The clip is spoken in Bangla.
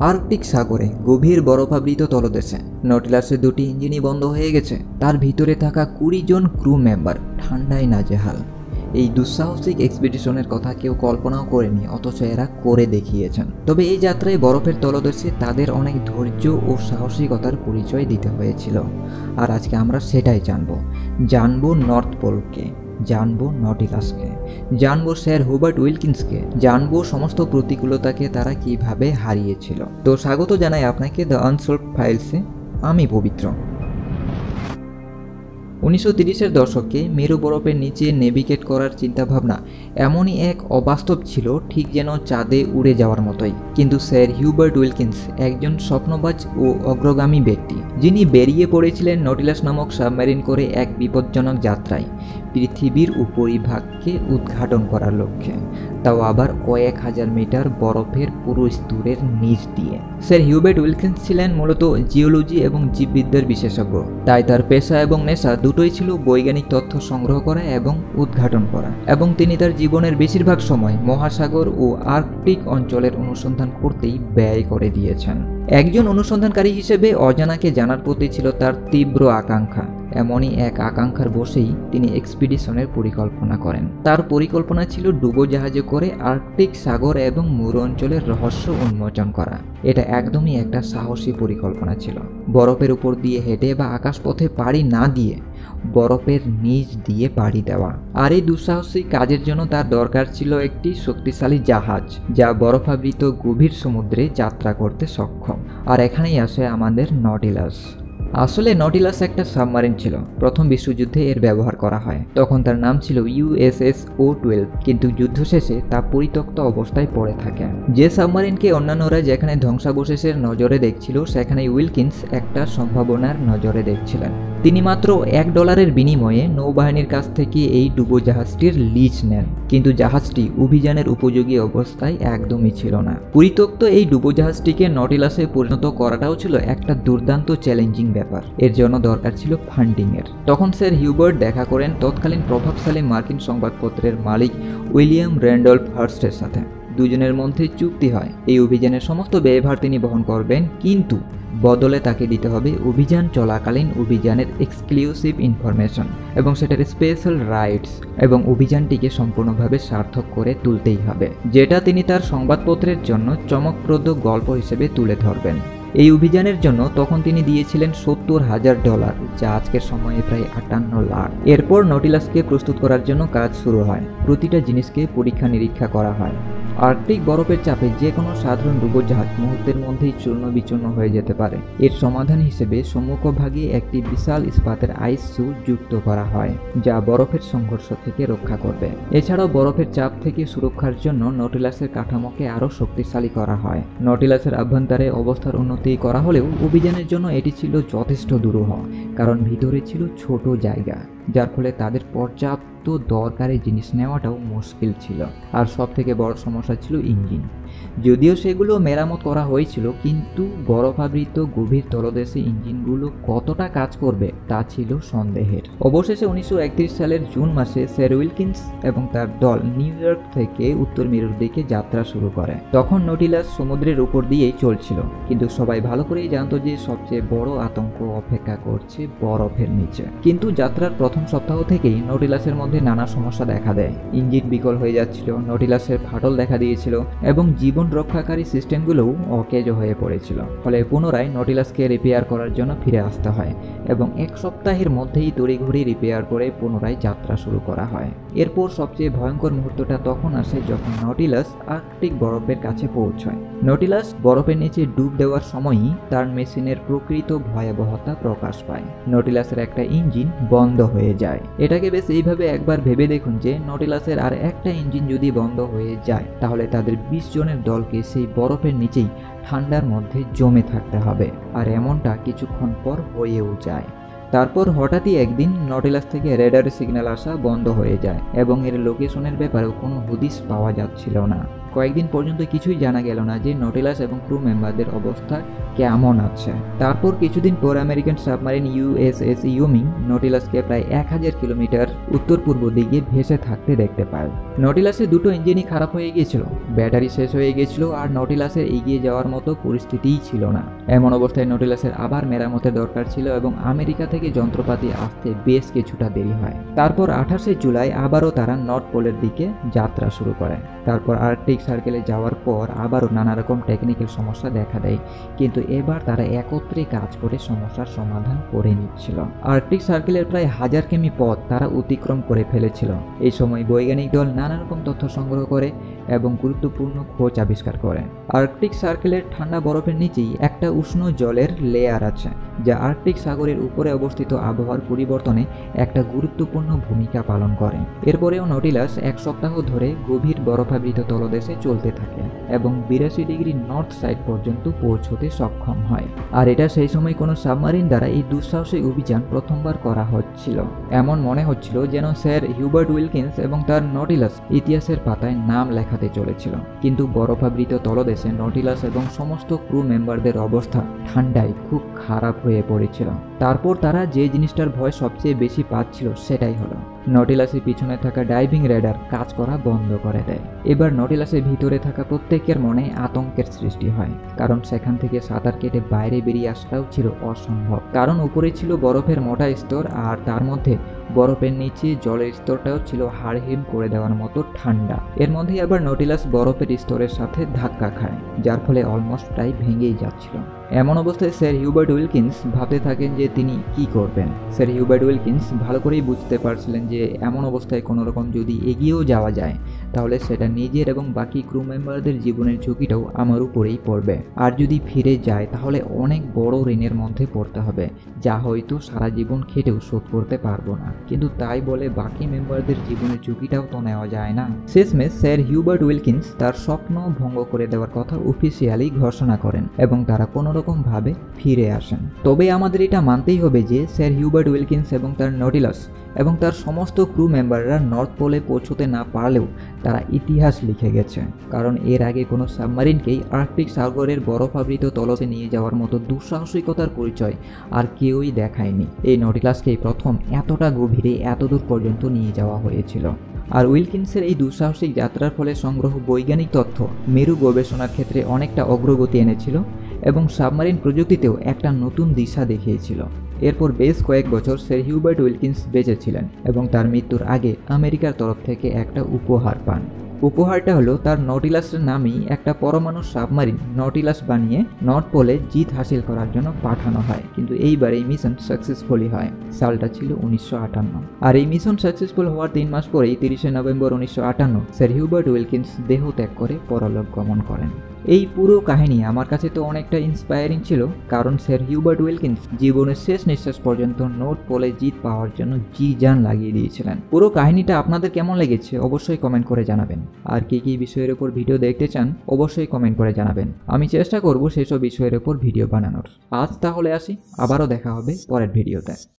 আর্কটিক সাগরে গভীর বরফাবৃত তলদেশে নটিলাসের দুটি ইঞ্জিনই বন্ধ হয়ে গেছে। তার ভিতরে থাকা 20 জন ক্রু মেম্বার ঠান্ডায় নাজেহাল। এই দুঃসাহসিক এক্সপিডিশনের কথা কেউ কল্পনাও করেনি, অথচ এরা করে দেখিয়েছেন। তবে এই যাত্রায় বরফের তলদেশে তাদের অনেক ধৈর্য ও সাহসিকতার পরিচয় দিতে হয়েছিল। আর আজকে আমরা সেটাই জানবো নর্থ পোলকে, জানবো নটিলাসকে, জানবো স্যার হুবার্ট উইলকিন্সকে, জানবো সমস্ত প্রতিকূলতাকে তারা কিভাবে হারিয়েছিল। তো স্বাগত জানাই আপনাকে দ্য আনসলভড ফাইলসে। আমি পবিত্র। 1930-এর দশকে মেরু বরফের নিচে নেভিগেট করার চিন্তাভাবনা এমনই এক অবাস্তব ছিল, ঠিক যেন চাঁদে উড়ে যাওয়ার মতোই। কিন্তু স্যার হিউবার্ট উইলকিন্স একজন স্বপ্নবাজ ও অগ্রগামী ব্যক্তি, যিনি বেরিয়ে পড়েছিলেন নটিলাস নামক সাবমেরিন করে এক বিপজ্জনক যাত্রায় পৃথিবীর উপরিভাগকে উদ্ঘাটন করার লক্ষ্যে, তাও আবার কয়েক হাজার মিটার বরফের পুরো স্তূরের নিচ দিয়ে। স্যার হিউবার্ট উইলকিন্স ছিলেন মূলত জিওলজি এবং জীববিদ্যার বিশেষজ্ঞ, তাই তার পেশা এবং নেশা দুটোই ছিল বৈজ্ঞানিক তথ্য সংগ্রহ করা এবং উদ্ঘাটন করা, এবং তিনি তার জীবনের বেশিরভাগ সময় মহাসাগর ও আর্কটিক অঞ্চলের অনুসন্ধান করতেই ব্যয় করে দিয়েছেন। একজন অনুসন্ধানকারী হিসেবে অজানাকে জানার প্রতি ছিল তার তীব্র আকাঙ্ক্ষা। এমনই এক আকাঙ্ক্ষার বশেই তিনি এক্সপিডিশনের পরিকল্পনা করেন। তার পরিকল্পনা ছিল ডুবোজাহাজে করে আর্কটিক সাগর এবং মরু অঞ্চলের রহস্য উন্মোচন করা। এটা একদমই একটা সাহসী পরিকল্পনা ছিল। বরফের উপর দিয়ে হেঁটে বা আকাশপথে পাড়ি না দিয়ে বরফের নিচ দিয়ে পাড়ি দেওয়া। আর এই দুঃসাহসিক কাজের জন্য তার দরকার ছিল একটি শক্তিশালী জাহাজ, যা বরফাবৃত গভীর সমুদ্রে যাত্রা করতে সক্ষম। আর এখানেই আসে আমাদের নটিলাস। আসলে নটিলাস একটা সাবমারিন ছিল। প্রথম বিশ্বযুদ্ধে এর ব্যবহার করা হয়। তখন তার নাম ছিল USS O-12, কিন্তু যুদ্ধ শেষে তা পরিত্যক্ত অবস্থায় পড়ে থাকে। যে সাবমারিনকে অন্যান্যরা যেখানে ধ্বংসাবশেষের নজরে দেখছিল, সেখানে উইলকিন্স একটা সম্ভাবনার নজরে দেখছিলেন। তিনি মাত্র $1 বিনিময়ে নৌবাহিনীর কাছ থেকে এই ডুবোজাহাজটির লিজ নেন, কিন্তু জাহাজটি অভিযানের উপযোগী অবস্থায় একদমই ছিল না। পরিত্যক্ত এই ডুবোজাহাজটিকে নটিলাসে পরিণত করাটাও ছিল একটা দুর্দান্ত চ্যালেঞ্জিং ব্যাপার। এর জন্য দরকার ছিল ফান্ডিংয়ের। তখন স্যার হিউবার্ট দেখা করেন তৎকালীন প্রভাবশালী মার্কিন সংবাদপত্রের মালিক উইলিয়াম র্যান্ডলফ হার্স্টের সাথে। দুজনের মধ্যে চুক্তি হয় এই অভিযানের সমস্ত ব্যয়ভার তিনি বহন করবেন, কিন্তু বদলে তাকে দিতে হবে অভিযান চলাকালীন অভিযানের এক্সক্লুসিভ ইনফরমেশন এবং সেটার স্পেশাল রাইটস, এবং অভিযানটিকে সম্পূর্ণভাবে সার্থক করে তুলতেই হবে, যেটা তিনি তার সংবাদপত্রের জন্য চমকপ্রদ গল্প হিসেবে তুলে ধরবেন। এই অভিযানের জন্য তখন তিনি দিয়েছিলেন $70,000, যা আজকের সময়ে প্রায় 58 লাখ। এরপর নটিলাসকে প্রস্তুত করার জন্য কাজ শুরু হয়। প্রতিটা জিনিসকে পরীক্ষা নিরীক্ষা করা হয়। আর্কটিক বরফের চাপে যে কোনো সাধারণ ডুবোজাহাজ মুহূর্তের মধ্যেই চূর্ণ বিচূর্ণ হয়ে যেতে পারে। এর সমাধান হিসেবে সম্মুখভাগে একটি বিশাল ইস্পাতের আইস স্যুট যুক্ত করা হয়, যা বরফের সংঘর্ষ থেকে রক্ষা করবে। এছাড়াও বরফের চাপ থেকে সুরক্ষার জন্য নটিলাসের কাঠামোকে আরও শক্তিশালী করা হয়। নটিলাসের অভ্যন্তরে অবস্থার উন্নতি করা হলেও অভিযানের জন্য এটি ছিল যথেষ্ট দুরূহ, কারণ ভিতরে ছিল ছোট জায়গা, যার ফলে তাদের পর্যাপ্ত দরকারি জিনিস নেওয়াটাও মুশকিল ছিল। আর সব থেকে বড় সমস্যা ছিল ইঞ্জিন। যদিও সেগুলো মেরামত করা হয়েছিল, কিন্তু বরফাবৃত গভীর তলদেশে ইঞ্জিনগুলো কতটা কাজ করবে তা ছিল সন্দেহের। অবশেষে 1931 সালের জুন মাসে স্যার উইলকিন্স এবং তার দল নিউ ইয়র্ক থেকে উত্তর মেরুর দিকে যাত্রা শুরু করে। তখন নটিলাস সমুদ্রের উপর দিয়েই চলছিল, কিন্তু সবাই ভালো করেই জানতো যে সবচেয়ে বড় আতঙ্ক অপেক্ষা করছে বরফের নিচে। কিন্তু যাত্রার প্রথম সপ্তাহ থেকেই নটিলাসের মধ্যে নানা সমস্যা দেখা দেয়। ইঞ্জিন বিকল হয়ে যাচ্ছিল, নটিলাসের ফাটল দেখা দিয়েছিল, এবং জীবন রক্ষাকারী সিস্টেমগুলোও অকেজ হয়ে পড়েছিল। ফলে পুনরায় নটিলাসকে রিপেয়ার করার জন্য ফিরে আসতে হয়, এবং এক সপ্তাহের মধ্যেই তড়িঘড়ি রিপেয়ার করে পুনরায় যাত্রা শুরু করা হয়। এরপর সবচেয়ে ভয়ঙ্কর মুহূর্তটা তখন আসে যখন নটিলাস আর্কটিক বরফের কাছে পৌঁছায়। নটিলাস বরফের নিচে ডুব দেওয়ার সময়ই তার মেশিনের প্রকৃত ভয়াবহতা প্রকাশ পায়। নটিলাসের একটা ইঞ্জিন বন্ধ হয়ে যায়। এটাকে বেশ এইভাবে একবার ভেবে দেখুন যে নটিলাসের আর একটা ইঞ্জিন যদি বন্ধ হয়ে যায়, তাহলে তাদের 20 জনের দলকে সেই বরফের নিচেই ঠান্ডার মধ্যে জমে থাকতে হবে। আর এমনটা কিছুক্ষণ পর হয়েও যায়। তারপর হঠাৎই একদিন নটিলাস থেকে রেডার সিগন্যাল আসা বন্ধ হয়ে যায়, এবং এর লোকেশনের ব্যাপারেও কোনো হদিশ পাওয়া যাচ্ছিল না। কয়েকদিন পর্যন্ত কিছুই জানা গেল না যে নটিলাস এবং ক্রু মেম্বারদের অবস্থা কেমন আছে। তারপর কিছুদিন পর আমেরিকান সাবমারিন USS ইউমিং নটিলাসকে প্রায় 1000 কিলোমিটার উত্তর পূর্ব দিকে ভেসে থাকতে দেখতে পায়। নটিলাসের দুটো ইঞ্জিনই খারাপ হয়ে গিয়েছিল, ব্যাটারি শেষ হয়ে গিয়েছিল, আর নটিলাসের এগিয়ে যাওয়ার মতো পরিস্থিতিই ছিল না। এমন অবস্থায় নটিলাসের আবার মেরামতের দরকার ছিল এবং আমেরিকা থেকে যন্ত্রপাতি আসতে বেশ কিছুটা দেরি হয়। তারপর 28শে জুলাই আবারও তারা নর্থ পোলের দিকে যাত্রা শুরু করে। তারপর আর্কটিক সার্কেলে যাওয়ার পর আবারও নানা রকম টেকনিক্যাল সমস্যা দেখা দেয়, কিন্তু এবার তারা একত্রে কাজ করে সমস্যার সমাধান করে নিচ্ছিল। আর্কটিক সার্কেলের প্রায় 1000 কিমি পথ তারা অতিক্রম করে ফেলেছিল। এই সময় বৈজ্ঞানিক দল নানা রকম তথ্য সংগ্রহ করে এবং গুরুত্বপূর্ণ খোঁজ আবিষ্কার করে। আর্কটিক সার্কেলের ঠান্ডা বরফের নিচেই একটা উষ্ণ জলের লেয়ার আছে, যা আর্কটিক সাগরের উপরে অবস্থিত আবহাওয়ার পরিবর্তনে একটা গুরুত্বপূর্ণ ভূমিকা পালন করে। এরপরেও নটিলাস 1 সপ্তাহ ধরে গভীর বরফাবৃত তলদেশে চলতে থাকে এবং 82 ডিগ্রি নর্থ সাইড পর্যন্ত পৌঁছতে সক্ষম হয়। আর এটা সেই সময় কোনো সাবমারিন দ্বারা এই দুঃসাহসিক অভিযান প্রথমবার করা হচ্ছিল। এমন মনে হচ্ছিল যেন স্যার হিউবার্ট উইলকিন্স এবং তার নটিলাস ইতিহাসের পাতায় নাম লেখাতে চলেছিল। কিন্তু বরফাবৃত তলদেশে নটিলাস এবং সমস্ত ক্রু মেম্বারদের অবস্থা ঠান্ডায় খুব খারাপ হয়ে পড়েছিল। তারপর তারা যে জিনিসটার ভয় সবচেয়ে বেশি পাচ্ছিল সেটাই হলো নটিলাসের পিছনে থাকা ডাইভিং রেডার কাজ করা বন্ধ করে দেয়। এবার নটিলাসের ভিতরে থাকা প্রত্যেকের মনে আতঙ্কের সৃষ্টি হয়, কারণ সেখান থেকে সাঁতার কেটে বাইরে বেরিয়ে আসাটাও ছিল অসম্ভব। কারণ উপরে ছিল বরফের মোটা স্তর, আর তার মধ্যে বরফের নিচে জলের স্তরটাও ছিল হাড়হিম করে দেওয়ার মতো ঠান্ডা। এর মধ্যে আবার নটিলাস বরফের স্তরের সাথে ধাক্কা খায়, যার ফলে অলমোস্ট প্রায় ভেঙেই যাচ্ছিল। এমন অবস্থায় স্যার হিউবার্ট উইলকিন্স ভাবতে থাকেন যে তিনি কি করবেন। স্যার হিউবার্ট উইলকিন্স ভালো করেই বুঝতে পারছিলেন যে এমন অবস্থায় কোনো রকম যদি এগিয়েও যাওয়া যায় তাহলে সেটা নিজের এবং বাকি ক্রু মেম্বারদের জীবনের ঝুঁকিটাও আমার উপরেই পড়বে। আর যদি ফিরে যায় তাহলে অনেক বড় ঋণের মধ্যে পড়তে হবে, যা হয়তো সারা জীবন খেটেও শোধ করতে পারবো না। কিন্তু তাই বলে বাকি মেম্বারদের জীবনের ঝুঁকিটাও তো নেওয়া যায় না। শেষমেশ স্যার হিউবার্ট উইলকিন্স তার স্বপ্ন ভঙ্গ করে দেওয়ার কথা অফিসিয়ালি ঘোষণা করেন এবং তারা কোনো ভাবে ফিরে আসেন। তবে আমাদের এটা মানতেই হবে যে স্যার হিউবার্ট উইলকিন্স এবং তার নটিলাস এবং তার সমস্ত ক্রু মেম্বাররা নর্থ পোলে পৌঁছতে না পারলেও তারা ইতিহাস লিখে গেছে, কারণ এর আগে কোনো সাবমারিনকেই আর্কটিক সাগরের বরফাবৃত তলতে নিয়ে যাওয়ার মতো দুঃসাহসিকতার পরিচয় আর কেউই দেখায়নি। এই নটিলাসকেই প্রথম এতটা গভীরে এতদূর পর্যন্ত নিয়ে যাওয়া হয়েছিল। আর উইলকিন্সের এই দুঃসাহসিক যাত্রার ফলে সংগ্রহ বৈজ্ঞানিক তথ্য মেরু গবেষণার ক্ষেত্রে অনেকটা অগ্রগতি এনেছিল এবং সাবমারিন প্রযুক্তিতেও একটা নতুন দিশা দেখিয়েছিল। এরপর বেশ কয়েক বছর স্যার হিউবার্ট উইলকিন্স বেঁচে ছিলেন এবং তার মৃত্যুর আগে আমেরিকার তরফ থেকে একটা উপহার পান। উপহারটা হলো তার নটিলাসের নামেই একটা পরমাণু সাবমারিন নটিলাস বানিয়ে নর্থ পোলে জিত হাসিল করার জন্য পাঠানো হয়। কিন্তু এইবার এই মিশন সাকসেসফুলি হয়। সালটা ছিল 1958। আর এই মিশন সাকসেসফুল হওয়ার 3 মাস পরেই 30শে নভেম্বর 1958 স্যার হিউবার্ট উইলকিন্স দেহ ত্যাগ করে পরলোক গমন করেন। এই পুরো কাহিনী আমার কাছে তো অনেকটা ইন্সপায়ারিং ছিল, কারণ স্যার হিউবার্ট উইলকিন্স জীবনের শেষ নিঃশ্বাস পর্যন্ত নর্থ পোলে জিত পাওয়ার জন্য জি জান লাগিয়ে দিয়েছিলেন। পুরো কাহিনীটা আপনাদের কেমন লেগেছে অবশ্যই কমেন্ট করে জানাবেন। আর কি কি বিষয়ের উপর ভিডিও দেখতে চান অবশ্যই কমেন্ট করে জানাবেন। আমি চেষ্টা করব সেসব বিষয়ের উপর ভিডিও বানানোর। আজ তাহলে আসি, আবারও দেখা হবে পরের ভিডিওতে।